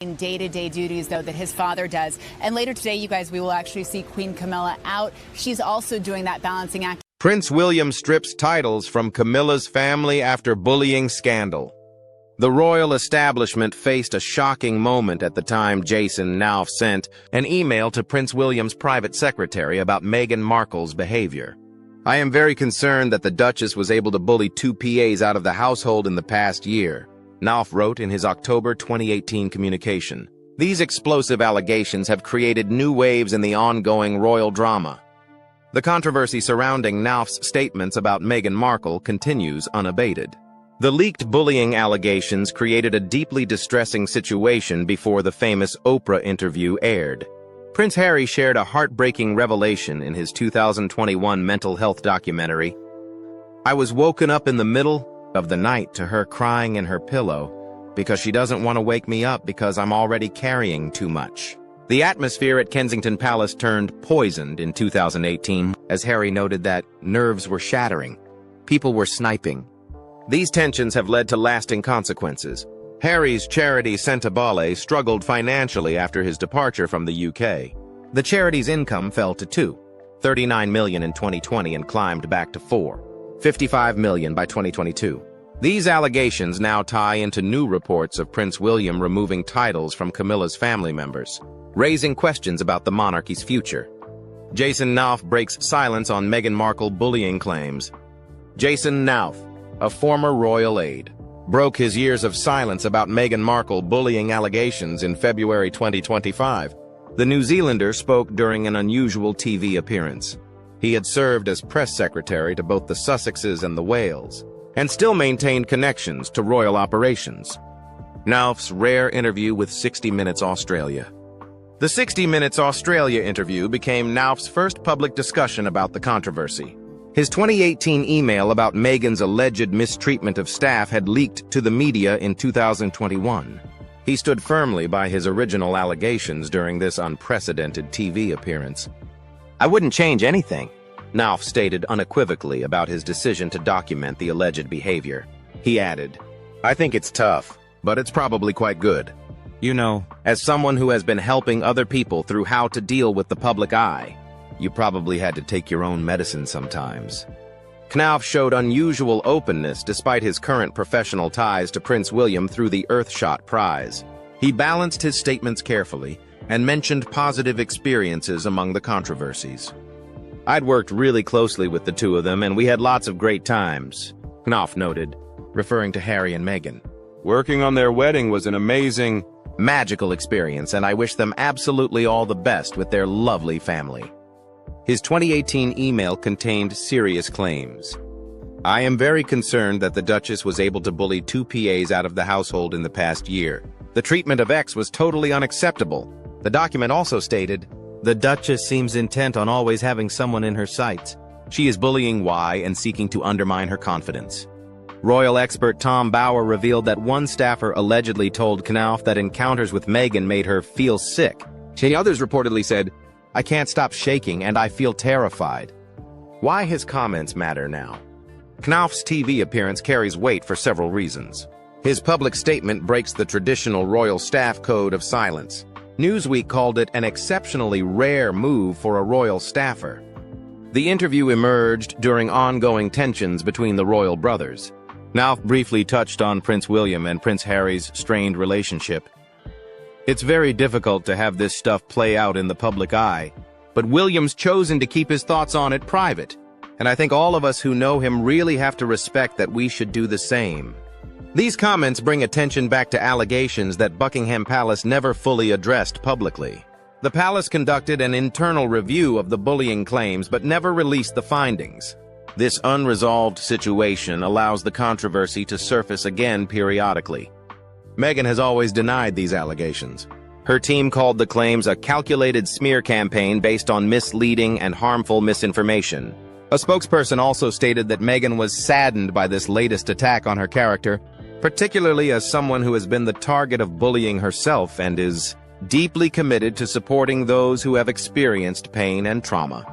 In day-to-day duties, though, that his father does. And later today, you guys, we will actually see Queen Camilla out. She's also doing that balancing act. Prince William strips titles from Camilla's family after bullying scandal. The royal establishment faced a shocking moment at the time Jason Nauf sent an email to Prince William's private secretary about Meghan Markle's behavior. "I am very concerned that the Duchess was able to bully two PAs out of the household in the past year," Nauf wrote in his October 2018 communication. "These explosive allegations have created new waves in the ongoing royal drama." The controversy surrounding Nauf's statements about Meghan Markle continues unabated. The leaked bullying allegations created a deeply distressing situation before the famous Oprah interview aired. Prince Harry shared a heartbreaking revelation in his 2021 mental health documentary. "I was woken up in the middle of the night to her crying in her pillow because she doesn't want to wake me up because I'm already carrying too much." The atmosphere at Kensington Palace turned poisoned in 2018 as Harry noted that nerves were shattering. People were sniping. These tensions have led to lasting consequences. Harry's charity Centabale struggled financially after his departure from the UK. The charity's income fell to $2.39 million in 2020 and climbed back to $4.55 million by 2022. These allegations now tie into new reports of Prince William removing titles from Camilla's family members, raising questions about the monarchy's future. Jason Nauf breaks silence on Meghan Markle bullying claims. Jason Nauf, a former royal aide, broke his years of silence about Meghan Markle bullying allegations in February 2025. The New Zealander spoke during an unusual TV appearance. He had served as press secretary to both the Sussexes and the Wales, and still maintained connections to royal operations. Nauf's rare interview with 60 Minutes Australia. The 60 Minutes Australia interview became Nauf's first public discussion about the controversy. His 2018 email about Meghan's alleged mistreatment of staff had leaked to the media in 2021. He stood firmly by his original allegations during this unprecedented TV appearance. "I wouldn't change anything," Nauf stated unequivocally about his decision to document the alleged behavior. He added, "I think it's tough, but it's probably quite good. You know, as someone who has been helping other people through how to deal with the public eye, you probably had to take your own medicine sometimes." Nauf showed unusual openness despite his current professional ties to Prince William through the Earthshot Prize. He balanced his statements carefully and mentioned positive experiences among the controversies. "I'd worked really closely with the two of them and we had lots of great times," Nauf noted, referring to Harry and Meghan. "Working on their wedding was an amazing, magical experience and I wish them absolutely all the best with their lovely family." His 2018 email contained serious claims. "I am very concerned that the Duchess was able to bully two PAs out of the household in the past year. The treatment of X was totally unacceptable." The document also stated, "The Duchess seems intent on always having someone in her sights. She is bullying Y and seeking to undermine her confidence." Royal expert Tom Bauer revealed that one staffer allegedly told Nauf that encounters with Meghan made her feel sick. Others reportedly said, "I can't stop shaking and I feel terrified." Why his comments matter now? Nauf's TV appearance carries weight for several reasons. His public statement breaks the traditional royal staff code of silence. Newsweek called it an exceptionally rare move for a royal staffer. The interview emerged during ongoing tensions between the royal brothers. Nauf briefly touched on Prince William and Prince Harry's strained relationship. "It's very difficult to have this stuff play out in the public eye, but William's chosen to keep his thoughts on it private, and I think all of us who know him really have to respect that we should do the same." These comments bring attention back to allegations that Buckingham Palace never fully addressed publicly. The palace conducted an internal review of the bullying claims but never released the findings. This unresolved situation allows the controversy to surface again periodically. Meghan has always denied these allegations. Her team called the claims a calculated smear campaign based on misleading and harmful misinformation. A spokesperson also stated that Meghan was saddened by this latest attack on her character, particularly as someone who has been the target of bullying herself and is deeply committed to supporting those who have experienced pain and trauma.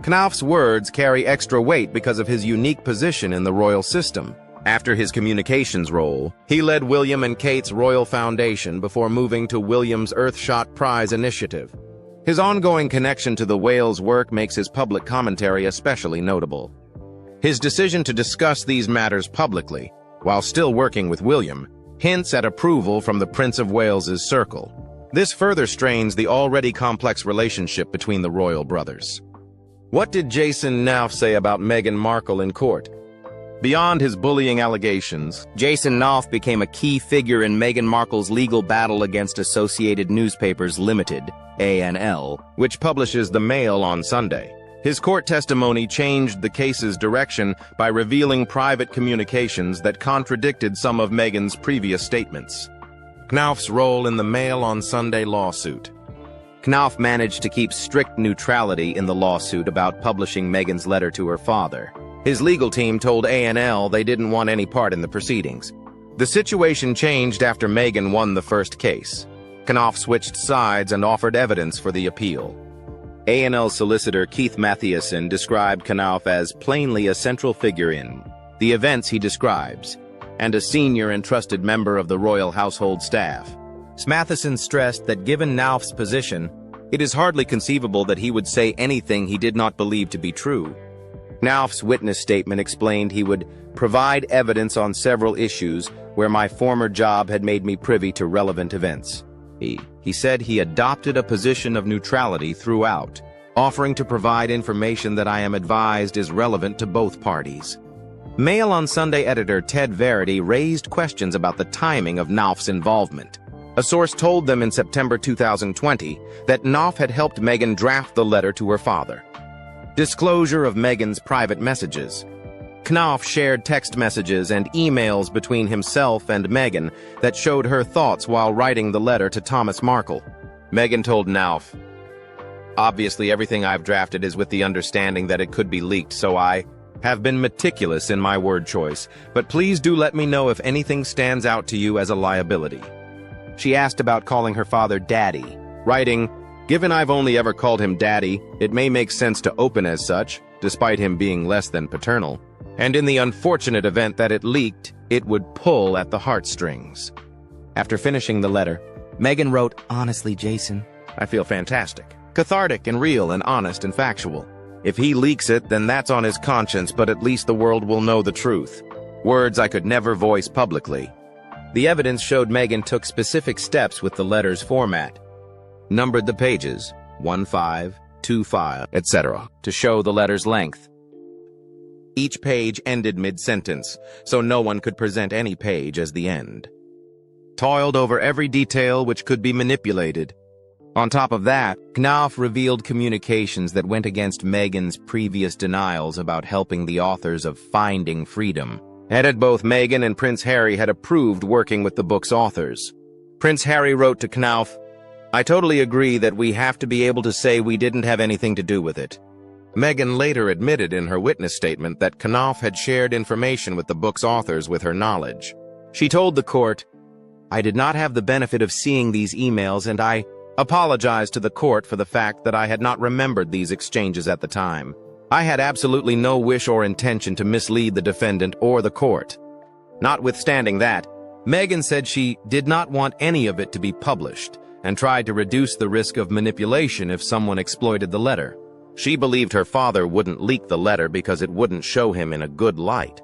Nauf's words carry extra weight because of his unique position in the royal system. After his communications role, he led William and Kate's Royal Foundation before moving to William's Earthshot Prize initiative. His ongoing connection to the whale's work makes his public commentary especially notable. His decision to discuss these matters publicly, while still working with William, hints at approval from the Prince of Wales's circle. This further strains the already complex relationship between the royal brothers. What did Jason Nauf say about Meghan Markle in court? Beyond his bullying allegations, Jason Nauf became a key figure in Meghan Markle's legal battle against Associated Newspapers Limited, ANL, which publishes The Mail on Sunday. His court testimony changed the case's direction by revealing private communications that contradicted some of Meghan's previous statements. Knauf's role in the Mail on Sunday lawsuit. Knauf managed to keep strict neutrality in the lawsuit about publishing Meghan's letter to her father. His legal team told ANL they didn't want any part in the proceedings. The situation changed after Meghan won the first case. Knauf switched sides and offered evidence for the appeal. ANL solicitor Keith Mathieson described Knauf as plainly a central figure in the events he describes, and a senior and trusted member of the royal household staff. Mathieson stressed that given Knauf's position, it is hardly conceivable that he would say anything he did not believe to be true. Knauf's witness statement explained he would provide evidence on several issues where my former job had made me privy to relevant events. He said he adopted a position of neutrality throughout, offering to provide information that I am advised is relevant to both parties. Mail on Sunday editor Ted Verity raised questions about the timing of Knauf's involvement. A source told them in September 2020 that Knauf had helped Meghan draft the letter to her father. Disclosure of Meghan's private messages. Knauf shared text messages and emails between himself and Meghan that showed her thoughts while writing the letter to Thomas Markle. Meghan told Knauf, "Obviously everything I've drafted is with the understanding that it could be leaked, so I have been meticulous in my word choice, but please do let me know if anything stands out to you as a liability." She asked about calling her father Daddy, writing, "Given I've only ever called him Daddy, it may make sense to open as such, despite him being less than paternal. And in the unfortunate event that it leaked, it would pull at the heartstrings." After finishing the letter, Meghan wrote, "Honestly, Jason, I feel fantastic. Cathartic and real and honest and factual. If he leaks it, then that's on his conscience, but at least the world will know the truth. Words I could never voice publicly." The evidence showed Meghan took specific steps with the letter's format. Numbered the pages, 1-5, 2-5, etc., to show the letter's length. Each page ended mid-sentence, so no one could present any page as the end. Toiled over every detail which could be manipulated. On top of that, Knauf revealed communications that went against Meghan's previous denials about helping the authors of Finding Freedom. Added both Meghan and Prince Harry had approved working with the book's authors. Prince Harry wrote to Knauf, "I totally agree that we have to be able to say we didn't have anything to do with it." Meghan later admitted in her witness statement that Knauf had shared information with the book's authors with her knowledge. She told the court, "I did not have the benefit of seeing these emails, and I apologized to the court for the fact that I had not remembered these exchanges at the time. I had absolutely no wish or intention to mislead the defendant or the court." Notwithstanding that, Meghan said she did not want any of it to be published and tried to reduce the risk of manipulation if someone exploited the letter. She believed her father wouldn't leak the letter because it wouldn't show him in a good light.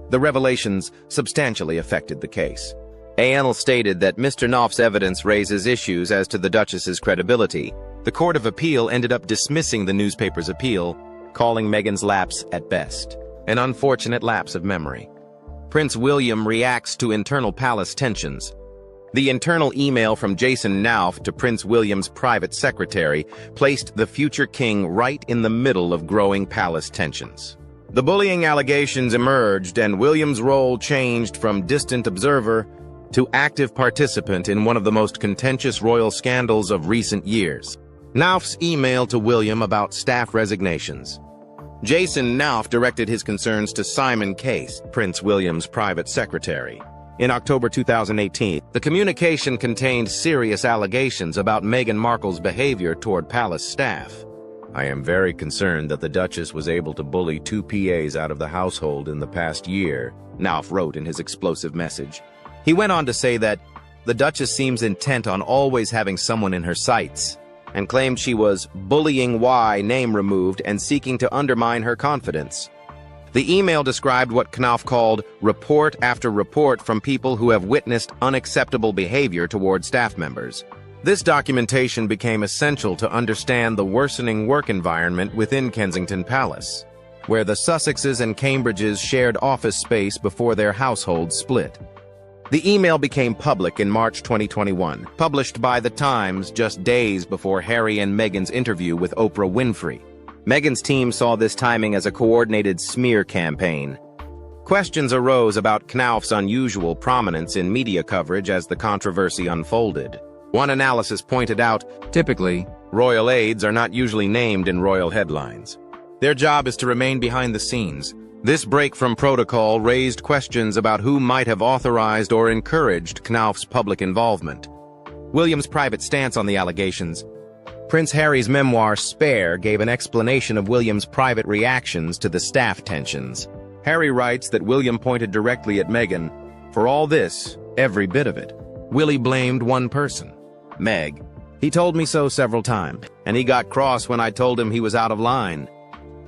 The revelations substantially affected the case. ANL stated that Mr. Knauf's evidence raises issues as to the Duchess's credibility. The Court of Appeal ended up dismissing the newspaper's appeal, calling Meghan's lapse, at best, an unfortunate lapse of memory. Prince William reacts to internal palace tensions. The internal email from Jason Nauf to Prince William's private secretary placed the future king right in the middle of growing palace tensions. The bullying allegations emerged, and William's role changed from distant observer to active participant in one of the most contentious royal scandals of recent years. Nauf's email to William about staff resignations. Jason Nauf directed his concerns to Simon Case, Prince William's private secretary. In October 2018, the communication contained serious allegations about Meghan Markle's behavior toward palace staff. I am very concerned that the Duchess was able to bully 2 PAs out of the household in the past year, Knauf wrote in his explosive message. He went on to say that the Duchess seems intent on always having someone in her sights, and claimed she was bullying Y name removed and seeking to undermine her confidence. The email described what Knauf called report after report from people who have witnessed unacceptable behavior toward staff members. This documentation became essential to understand the worsening work environment within Kensington Palace, where the Sussexes and Cambridges shared office space before their households split. The email became public in March 2021, published by The Times just days before Harry and Meghan's interview with Oprah Winfrey. Meghan's team saw this timing as a coordinated smear campaign. Questions arose about Knauf's unusual prominence in media coverage as the controversy unfolded. One analysis pointed out, typically, royal aides are not usually named in royal headlines. Their job is to remain behind the scenes. This break from protocol raised questions about who might have authorized or encouraged Knauf's public involvement. William's private stance on the allegations. Prince Harry's memoir, Spare, gave an explanation of William's private reactions to the staff tensions. Harry writes that William pointed directly at Meghan. For all this, every bit of it, Willie blamed one person, Meg. He told me so several times, and he got cross when I told him he was out of line.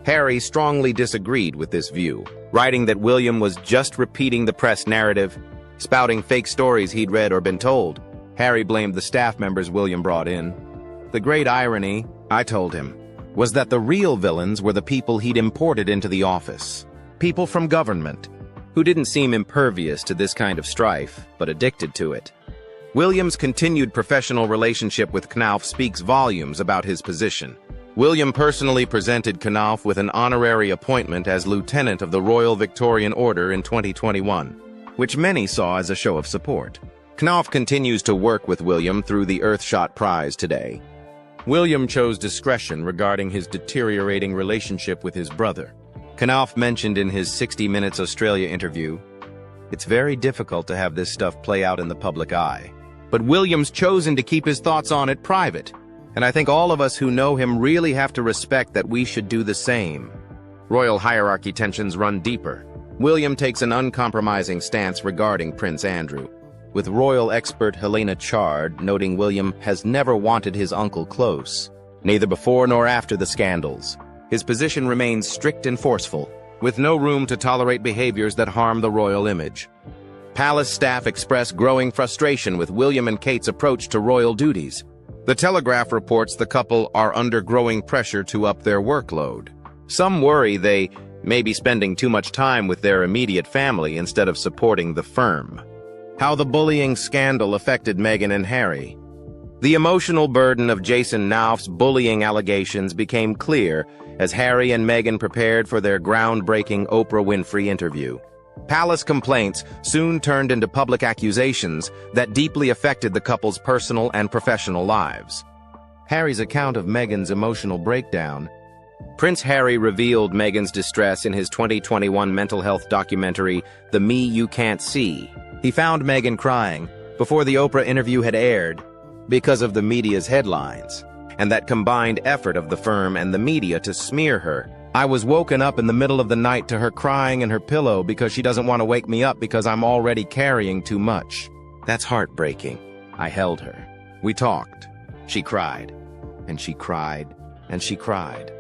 Harry strongly disagreed with this view, writing that William was just repeating the press narrative, spouting fake stories he'd read or been told. Harry blamed the staff members William brought in. The great irony, I told him, was that the real villains were the people he'd imported into the office. People from government, who didn't seem impervious to this kind of strife, but addicted to it. William's continued professional relationship with Knauf speaks volumes about his position. William personally presented Knauf with an honorary appointment as Lieutenant of the Royal Victorian Order in 2021, which many saw as a show of support. Knauf continues to work with William through the Earthshot Prize today. William chose discretion regarding his deteriorating relationship with his brother. Knauf mentioned in his 60 Minutes Australia interview, "It's very difficult to have this stuff play out in the public eye. But William's chosen to keep his thoughts on it private, and I think all of us who know him really have to respect that we should do the same." Royal hierarchy tensions run deeper. William takes an uncompromising stance regarding Prince Andrew, with royal expert Helena Chard noting William has never wanted his uncle close, neither before nor after the scandals. His position remains strict and forceful, with no room to tolerate behaviors that harm the royal image. Palace staff express growing frustration with William and Kate's approach to royal duties. The Telegraph reports the couple are under growing pressure to up their workload. Some worry they may be spending too much time with their immediate family instead of supporting the firm. How the bullying scandal affected Meghan and Harry. The emotional burden of Jason Knauf's bullying allegations became clear as Harry and Meghan prepared for their groundbreaking Oprah Winfrey interview. Palace complaints soon turned into public accusations that deeply affected the couple's personal and professional lives. Harry's account of Meghan's emotional breakdown. Prince Harry revealed Meghan's distress in his 2021 mental health documentary, The Me You Can't See. He found Meghan crying before the Oprah interview had aired because of the media's headlines, and that combined effort of the firm and the media to smear her. "I was woken up in the middle of the night to her crying in her pillow because she doesn't want to wake me up because I'm already carrying too much. That's heartbreaking." I held her. We talked. She cried, and she cried, and she cried.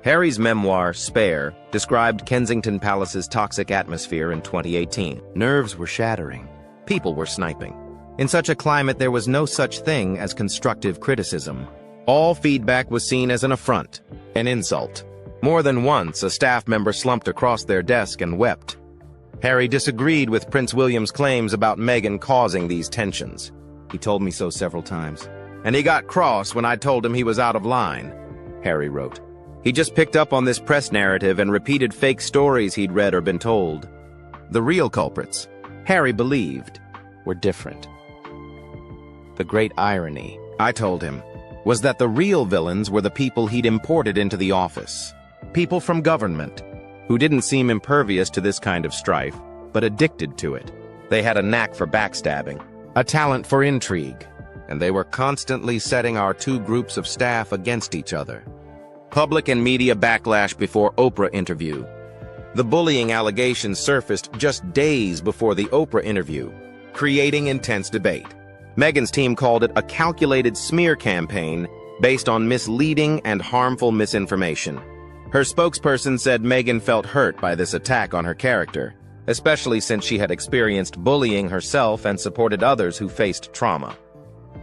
Harry's memoir, Spare, described Kensington Palace's toxic atmosphere in 2018. Nerves were shattering. People were sniping. In such a climate, there was no such thing as constructive criticism. All feedback was seen as an affront, an insult. More than once, a staff member slumped across their desk and wept. Harry disagreed with Prince William's claims about Meghan causing these tensions. He told me so several times. And he got cross when I told him he was out of line, Harry wrote. He just picked up on this press narrative and repeated fake stories he'd read or been told. The real culprits, Harry believed, were different. The great irony, I told him, was that the real villains were the people he'd imported into the office. People from government, who didn't seem impervious to this kind of strife, but addicted to it. They had a knack for backstabbing, a talent for intrigue, and they were constantly setting our two groups of staff against each other. Public and media backlash before Oprah interview. The bullying allegations surfaced just days before the Oprah interview, creating intense debate. Meghan's team called it a calculated smear campaign based on misleading and harmful misinformation. Her spokesperson said Meghan felt hurt by this attack on her character, especially since she had experienced bullying herself and supported others who faced trauma.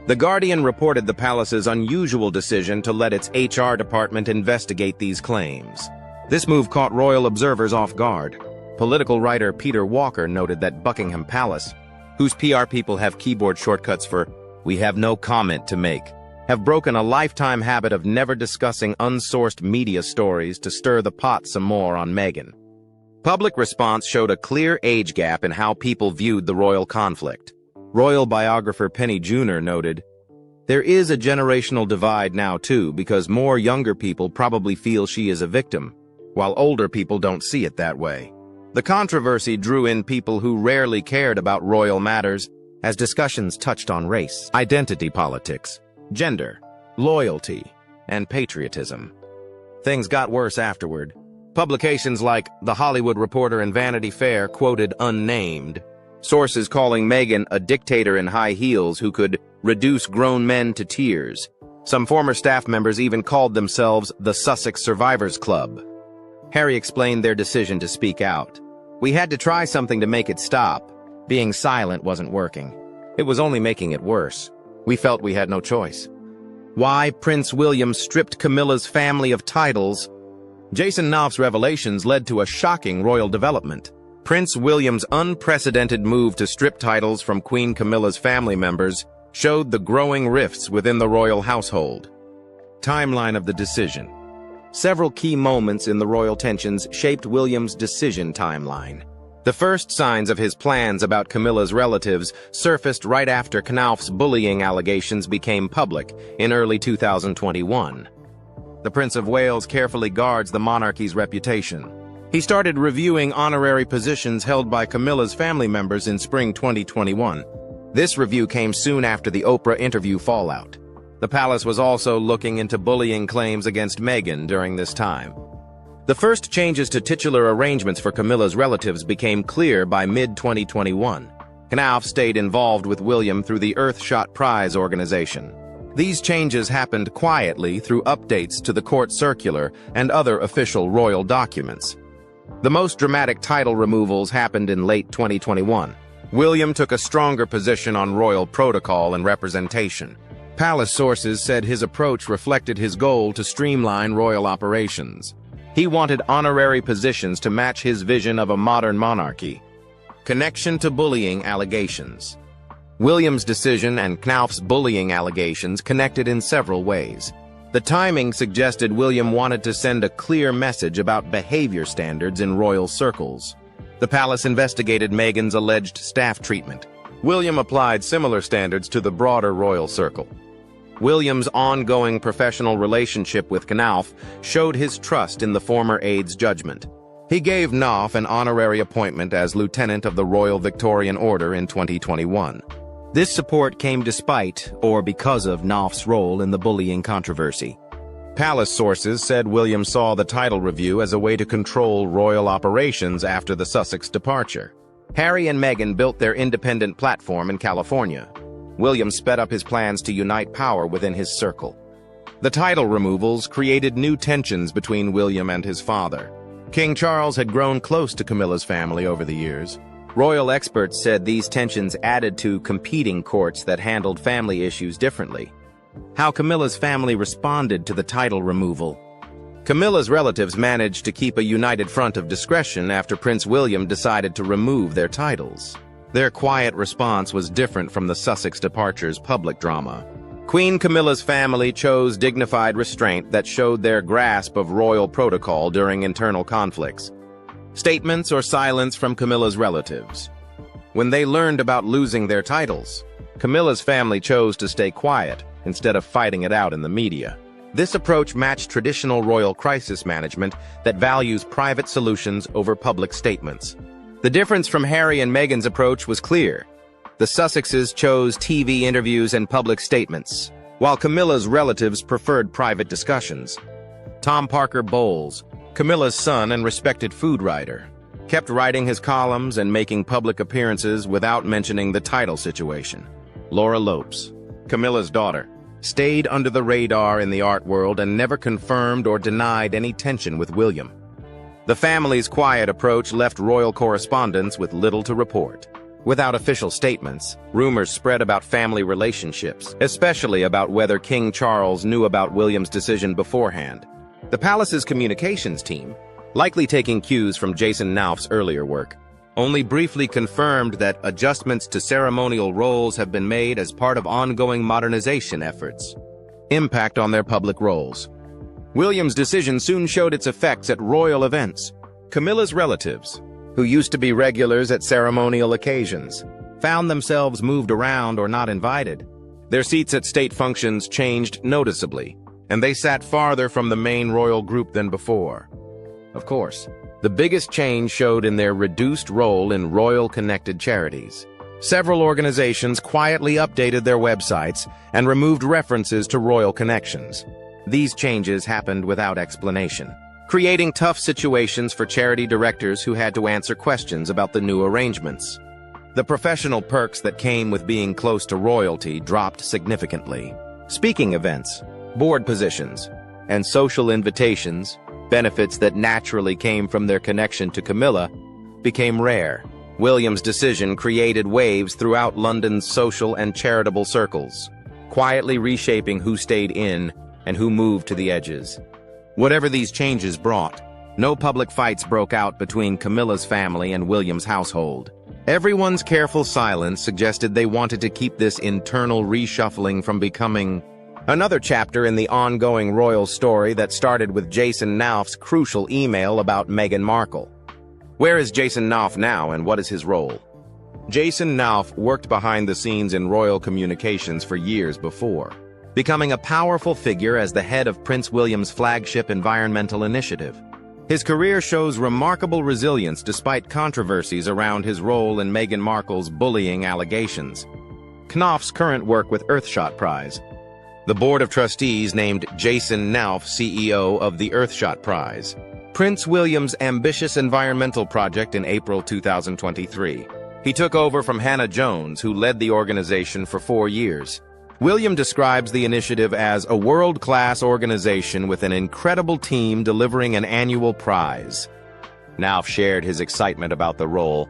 The Guardian reported the palace's unusual decision to let its HR department investigate these claims. This move caught royal observers off guard. Political writer Peter Walker noted that Buckingham Palace, whose PR people have keyboard shortcuts for "we have no comment to make," have broken a lifetime habit of never discussing unsourced media stories to stir the pot some more on Meghan. Public response showed a clear age gap in how people viewed the royal conflict. Royal biographer Penny Junor noted, "There is a generational divide now too, because more younger people probably feel she is a victim, while older people don't see it that way." The controversy drew in people who rarely cared about royal matters, as discussions touched on race, identity politics, gender, loyalty, and patriotism. Things got worse afterward. Publications like The Hollywood Reporter and Vanity Fair quoted unnamed sources calling Meghan a dictator in high heels who could reduce grown men to tears. Some former staff members even called themselves the Sussex Survivors Club. Harry explained their decision to speak out. "We had to try something to make it stop. Being silent wasn't working. It was only making it worse. We felt we had no choice." Why Prince William stripped Camilla's family of titles. Jason Knopf's revelations led to a shocking royal development. Prince William's unprecedented move to strip titles from Queen Camilla's family members showed the growing rifts within the royal household. Timeline of the decision. Several key moments in the royal tensions shaped William's decision timeline. The first signs of his plans about Camilla's relatives surfaced right after Knopf's bullying allegations became public in early 2021. The Prince of Wales carefully guards the monarchy's reputation. He started reviewing honorary positions held by Camilla's family members in spring 2021. This review came soon after the Oprah interview fallout. The palace was also looking into bullying claims against Meghan during this time. The first changes to titular arrangements for Camilla's relatives became clear by mid-2021. Knopf stayed involved with William through the Earthshot Prize organization. These changes happened quietly through updates to the court circular and other official royal documents. The most dramatic title removals happened in late 2021. William took a stronger position on royal protocol and representation. Palace sources said his approach reflected his goal to streamline royal operations. He wanted honorary positions to match his vision of a modern monarchy. Connection to bullying allegations. William's decision and Knopf's bullying allegations connected in several ways. The timing suggested William wanted to send a clear message about behavior standards in royal circles. The palace investigated Meghan's alleged staff treatment. William applied similar standards to the broader royal circle. William's ongoing professional relationship with Knopf showed his trust in the former aide's judgment. He gave Knopf an honorary appointment as Lieutenant of the Royal Victorian Order in 2021. This support came despite or because of Knopf's role in the bullying controversy. Palace sources said William saw the title review as a way to control royal operations after the Sussex departure. Harry and Meghan built their independent platform in California. William sped up his plans to unite power within his circle. The title removals created new tensions between William and his father. King Charles had grown close to Camilla's family over the years. Royal experts said these tensions added to competing courts that handled family issues differently. How Camilla's family responded to the title removal. Camilla's relatives managed to keep a united front of discretion after Prince William decided to remove their titles. Their quiet response was different from the Sussex departure's public drama. Queen Camilla's family chose dignified restraint that showed their grasp of royal protocol during internal conflicts. Statements or silence from Camilla's relatives. When they learned about losing their titles, Camilla's family chose to stay quiet instead of fighting it out in the media. This approach matched traditional royal crisis management that values private solutions over public statements. The difference from Harry and Meghan's approach was clear. The Sussexes chose TV interviews and public statements, while Camilla's relatives preferred private discussions. Tom Parker Bowles, Camilla's son and respected food writer, kept writing his columns and making public appearances without mentioning the title situation. Laura Lopes, Camilla's daughter, stayed under the radar in the art world and never confirmed or denied any tension with William. The family's quiet approach left royal correspondents with little to report. Without official statements, rumors spread about family relationships, especially about whether King Charles knew about William's decision beforehand. The palace's communications team, likely taking cues from Jason Nauf's earlier work, only briefly confirmed that adjustments to ceremonial roles have been made as part of ongoing modernization efforts. Impact on their public roles. William's decision soon showed its effects at royal events. Camilla's relatives, who used to be regulars at ceremonial occasions, found themselves moved around or not invited. Their seats at state functions changed noticeably, and they sat farther from the main royal group than before. Of course, the biggest change showed in their reduced role in royal-connected charities. Several organizations quietly updated their websites and removed references to royal connections. These changes happened without explanation, creating tough situations for charity directors who had to answer questions about the new arrangements. The professional perks that came with being close to royalty dropped significantly. Speaking events, board positions, and social invitations, benefits that naturally came from their connection to Camilla, became rare. William's decision created waves throughout London's social and charitable circles, quietly reshaping who stayed in and who moved to the edges. Whatever these changes brought, no public fights broke out between Camilla's family and William's household. Everyone's careful silence suggested they wanted to keep this internal reshuffling from becoming another chapter in the ongoing royal story that started with Jason Nauf's crucial email about Meghan Markle. Where is Jason Nauf now, and what is his role? Jason Nauf worked behind the scenes in royal communications for years before, becoming a powerful figure as the head of Prince William's flagship environmental initiative. His career shows remarkable resilience despite controversies around his role in Meghan Markle's bullying allegations. Knopf's current work with Earthshot Prize. The Board of Trustees named Jason Nauf CEO of the Earthshot Prize, Prince William's ambitious environmental project, in April 2023. He took over from Hannah Jones, who led the organization for 4 years. William describes the initiative as a world-class organization with an incredible team delivering an annual prize. Nauf shared his excitement about the role.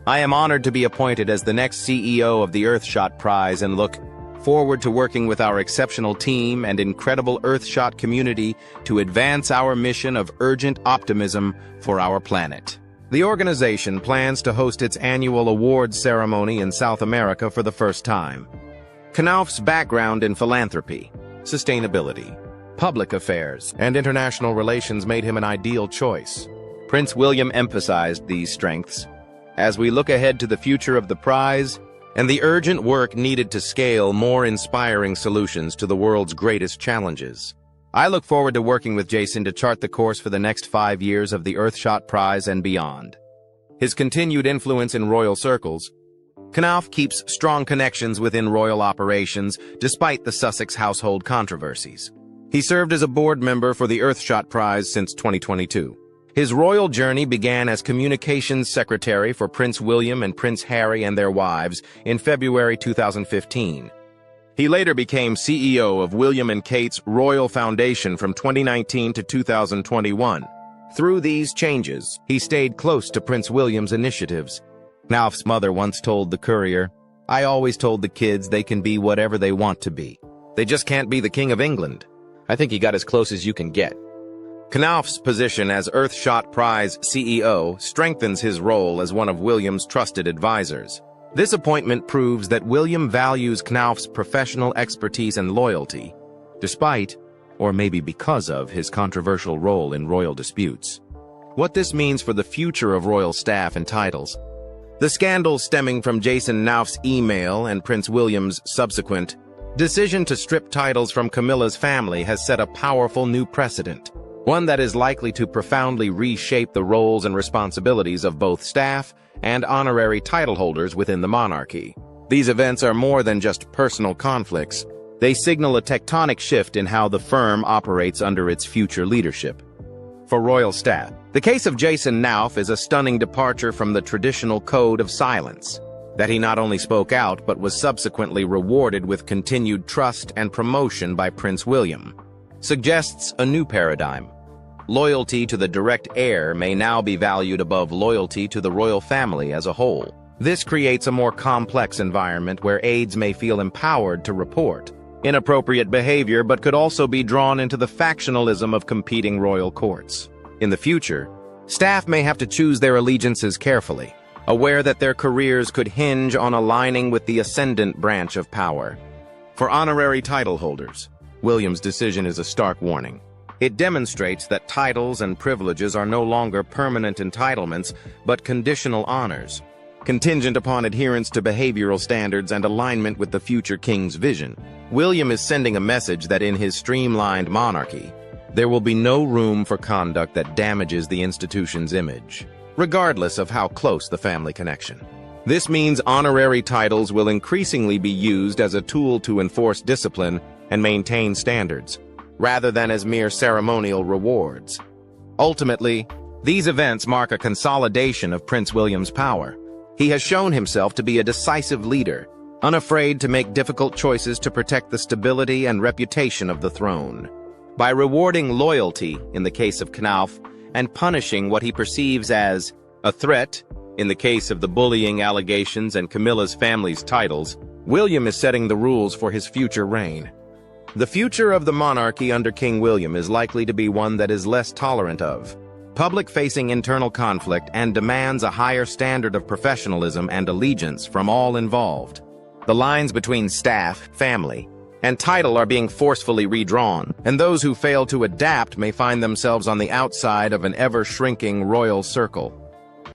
"I am honored to be appointed as the next CEO of the Earthshot Prize and look forward to working with our exceptional team and incredible Earthshot community to advance our mission of urgent optimism for our planet." The organization plans to host its annual awards ceremony in South America for the first time. Knauf's background in philanthropy, sustainability, public affairs, and international relations made him an ideal choice. Prince William emphasized these strengths as we look ahead to the future of the prize and the urgent work needed to scale more inspiring solutions to the world's greatest challenges. I look forward to working with Jason to chart the course for the next 5 years of the Earthshot Prize and beyond. His continued influence in royal circles. Knauf keeps strong connections within royal operations despite the Sussex household controversies. He served as a board member for the Earthshot Prize since 2022. His royal journey began as communications secretary for Prince William and Prince Harry and their wives in February 2015. He later became CEO of William and Kate's Royal Foundation from 2019 to 2021. Through these changes, he stayed close to Prince William's initiatives. Nauf's mother once told the Courier, "I always told the kids they can be whatever they want to be. They just can't be the King of England." I think he got as close as you can get. Knauf's position as Earthshot Prize CEO strengthens his role as one of William's trusted advisors. This appointment proves that William values Knauf's professional expertise and loyalty, despite, or maybe because of, his controversial role in royal disputes. What this means for the future of royal staff and titles. The scandal stemming from Jason Nauf's email and Prince William's subsequent decision to strip titles from Camilla's family has set a powerful new precedent, one that is likely to profoundly reshape the roles and responsibilities of both staff and honorary title holders within the monarchy. These events are more than just personal conflicts. They signal a tectonic shift in how the firm operates under its future leadership. For royal staff, the case of Jason Nauf is a stunning departure from the traditional code of silence. That he not only spoke out but was subsequently rewarded with continued trust and promotion by Prince William suggests a new paradigm. Loyalty to the direct heir may now be valued above loyalty to the royal family as a whole. This creates a more complex environment where aides may feel empowered to report inappropriate behavior but could also be drawn into the factionalism of competing royal courts. In the future, staff may have to choose their allegiances carefully, aware that their careers could hinge on aligning with the ascendant branch of power. For honorary title holders, William's decision is a stark warning. It demonstrates that titles and privileges are no longer permanent entitlements, but conditional honors, contingent upon adherence to behavioral standards and alignment with the future king's vision. William is sending a message that in his streamlined monarchy, there will be no room for conduct that damages the institution's image, regardless of how close the family connection. This means honorary titles will increasingly be used as a tool to enforce discipline and maintain standards, rather than as mere ceremonial rewards. Ultimately, these events mark a consolidation of Prince William's power. He has shown himself to be a decisive leader, unafraid to make difficult choices to protect the stability and reputation of the throne. By rewarding loyalty in the case of Knauf and punishing what he perceives as a threat in the case of the bullying allegations and Camilla's family's titles, William is setting the rules for his future reign. The future of the monarchy under King William is likely to be one that is less tolerant of public-facing internal conflict and demands a higher standard of professionalism and allegiance from all involved. The lines between staff, family, and title are being forcefully redrawn, and those who fail to adapt may find themselves on the outside of an ever-shrinking royal circle.